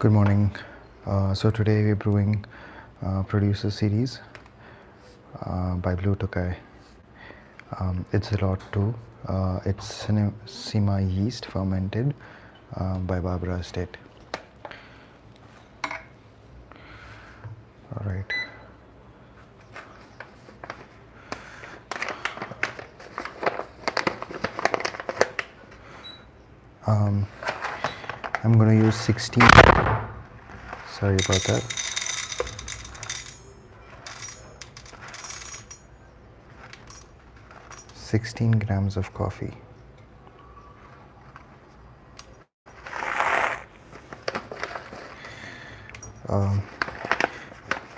Good morning. So today we're brewing producer series by Blue Tokai. It's a lot too. It's Sima yeast fermented by Barbara Estate. All right. I'm going to use 16. Sorry about that. $16 of coffee.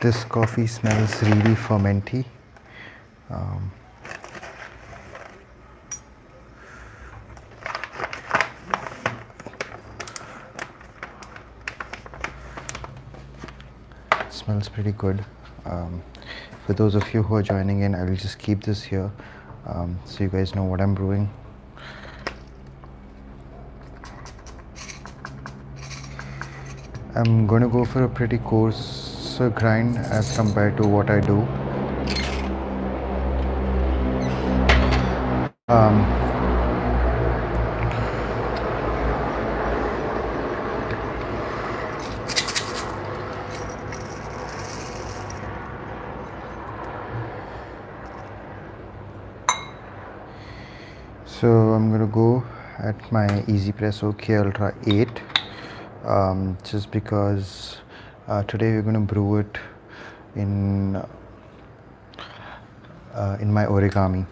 This coffee smells really fermenty. Smells pretty good. For those of you who are joining in, I will just keep this here so you guys know what I'm brewing. I'm going to go for a pretty coarse grind as compared to what I do. So I'm going to go at my Easy Press OK Ultra 8 just because today we're going to brew it in my origami.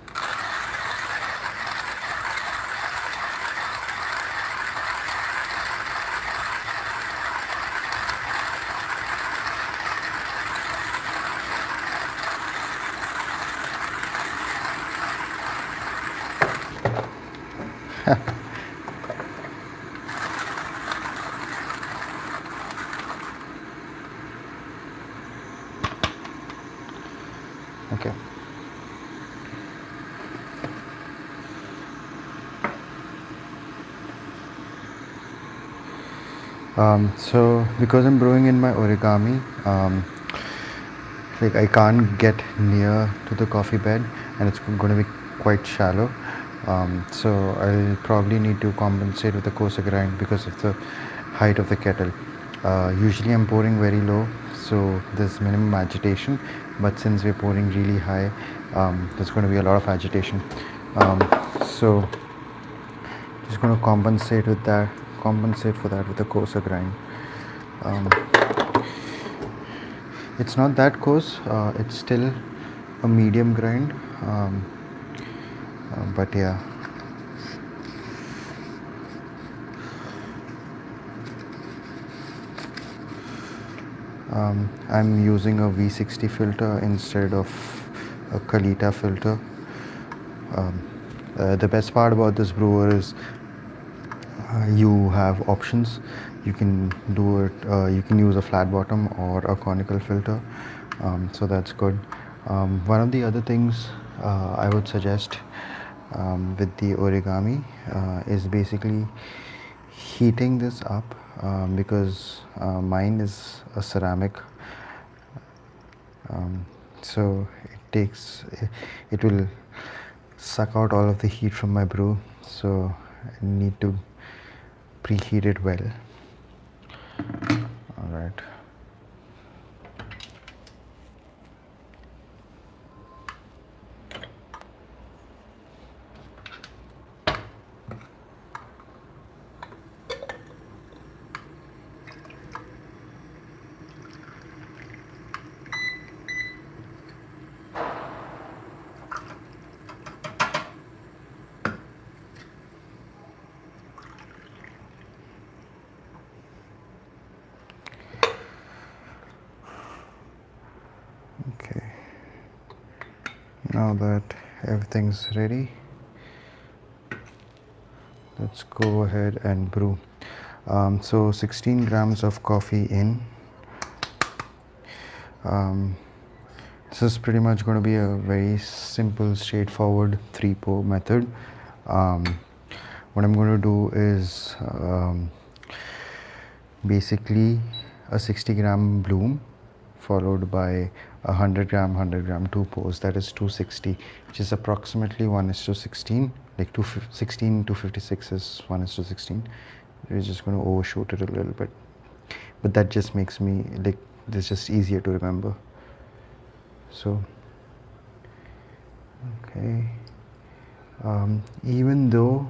Okay. So because I'm brewing in my origami, like I can't get near to the coffee bed and it's going to be quite shallow. So I'll probably need to compensate with a coarser grind because of the height of the kettle. Usually I'm pouring very low, so there's minimum agitation, but since we're pouring really high, there's going to be a lot of agitation. So just going to compensate for that with a coarser grind. It's not that coarse, it's still a medium grind, but yeah. I'm using a V60 filter instead of a Kalita filter. The best part about this brewer is you have options. You can do it, you can use a flat bottom or a conical filter, so that's good. One of the other things I would suggest with the origami is basically heating this up because mine is a ceramic, so it will suck out all of the heat from my brew, so I need to preheat it well. All right. Okay, now that everything's ready, let's go ahead and brew. So 16 grams of coffee in. This is pretty much going to be a very simple, straightforward 3-pour method. What I'm going to do is basically a 60-gram bloom followed by a 100 gram 2 pours, that is 260, which is approximately 1 is to 16, like 16 to 56 is 1 is to 16. We're just going to overshoot it a little bit, but that just makes me like this just easier to remember. So okay, even though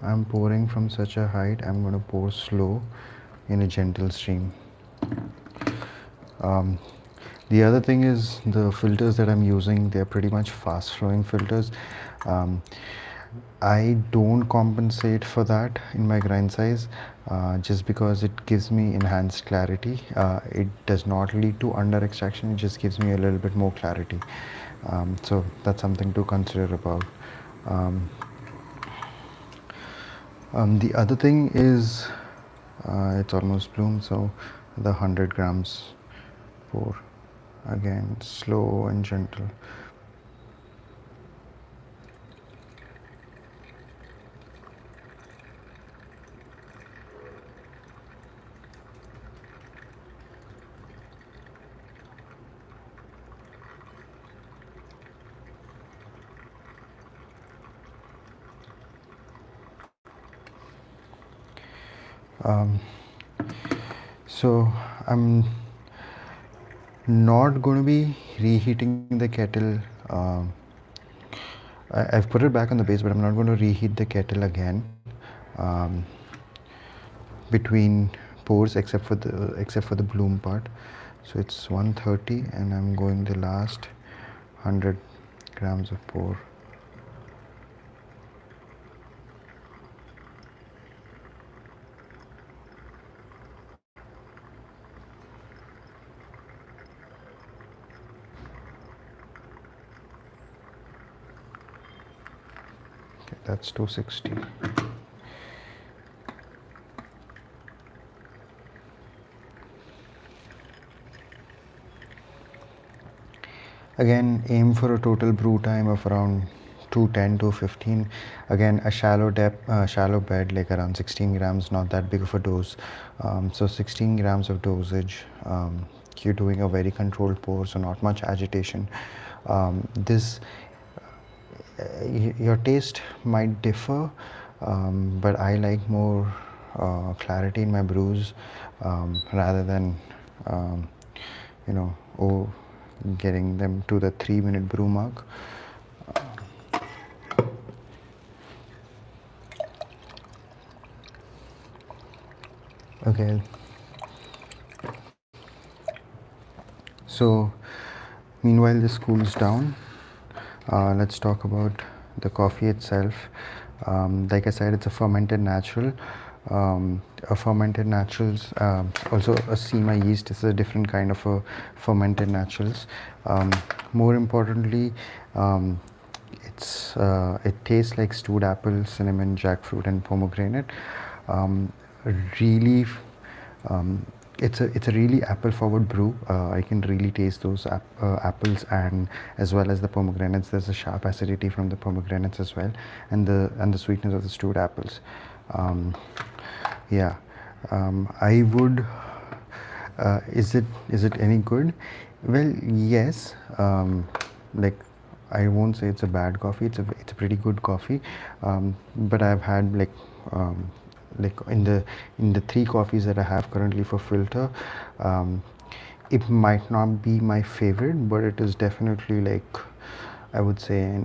I'm pouring from such a height, I'm going to pour slow in a gentle stream. The other thing is the filters that I'm using, they're pretty much fast flowing filters. I don't compensate for that in my grind size just because it gives me enhanced clarity. It does not lead to under extraction, it just gives me a little bit more clarity. So that's something to consider about. The other thing is it's almost bloom, so the 100 grams pour, again slow and gentle. So I'm not going to be reheating the kettle. I've put it back on the base, but I'm not going to reheat the kettle again between pours, except for the bloom part. So it's 130, and I'm going the last 100 grams of pour. Okay, that's 260. Again, aim for a total brew time of around 210 to 15. Again, a shallow depth, shallow bed, like around 16 grams, not that big of a dose. So 16 grams of dosage. You're doing a very controlled pour, so not much agitation. This your taste might differ, but I like more clarity in my brews rather than you know, getting them to the 3-minute brew mark. Okay. So, meanwhile this cools down, let's talk about the coffee itself. Like I said, it's a fermented natural. A fermented naturals, also a SEMA yeast is a different kind of a fermented naturals. More importantly, it tastes like stewed apple, cinnamon, jackfruit, and pomegranate. Really, it's a really apple forward brew. I can really taste those apples, and as well as the pomegranates. There's a sharp acidity from the pomegranates as well, and the sweetness of the stewed apples. Yeah, I would. Is it any good? Well, yes. Like, I won't say it's a bad coffee. It's a pretty good coffee. But I've had like in the 3 coffees that I have currently for filter, it might not be my favorite, but it is definitely, like, I would say an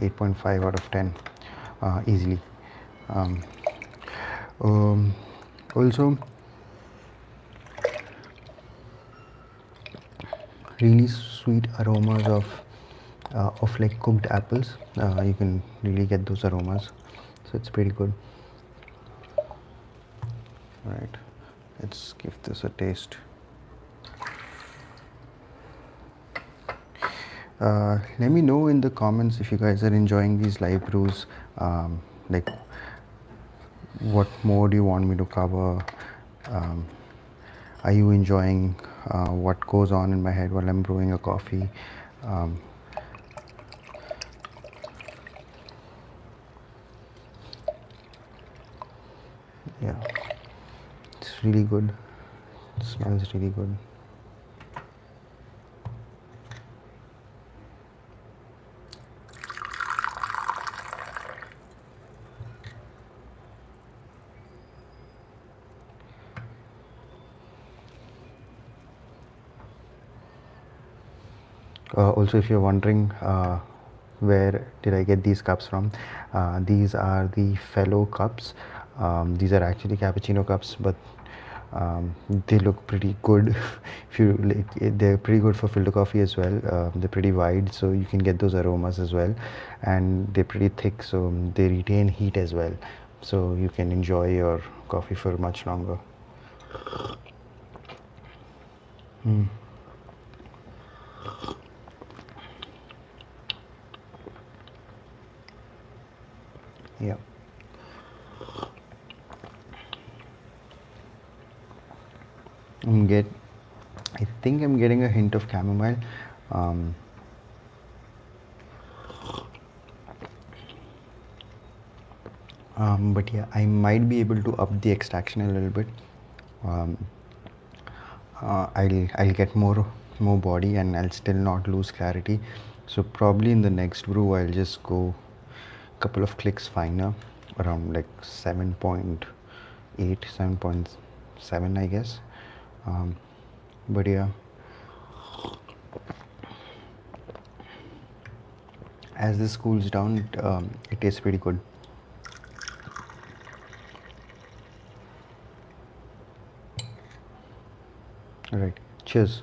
8.5 out of 10, easily. Um, um, Also, really sweet aromas of like cooked apples. You can really get those aromas, so it's pretty good. All right, let's give this a taste. Let me know in the comments if you guys are enjoying these live brews. Like, what more do you want me to cover? Um, are you enjoying what goes on in my head while I'm brewing a coffee? Um, yeah, it's really good. It smells really good. Also, if you're wondering where did I get these cups from, these are the Fellow cups. These are actually cappuccino cups, but they look pretty good. If you like, they're pretty good for filter coffee as well. They're pretty wide, so you can get those aromas as well, and they're pretty thick, so they retain heat as well. So you can enjoy your coffee for much longer. Yeah. I'm get. I think I'm getting a hint of chamomile. Um, but yeah, I might be able to up the extraction a little bit. Um, I'll get more body and I'll still not lose clarity. So probably in the next brew I'll just go a couple of clicks finer, around like 7.8, 7.7, I guess. But yeah, as this cools down, it tastes pretty good. All right, cheers.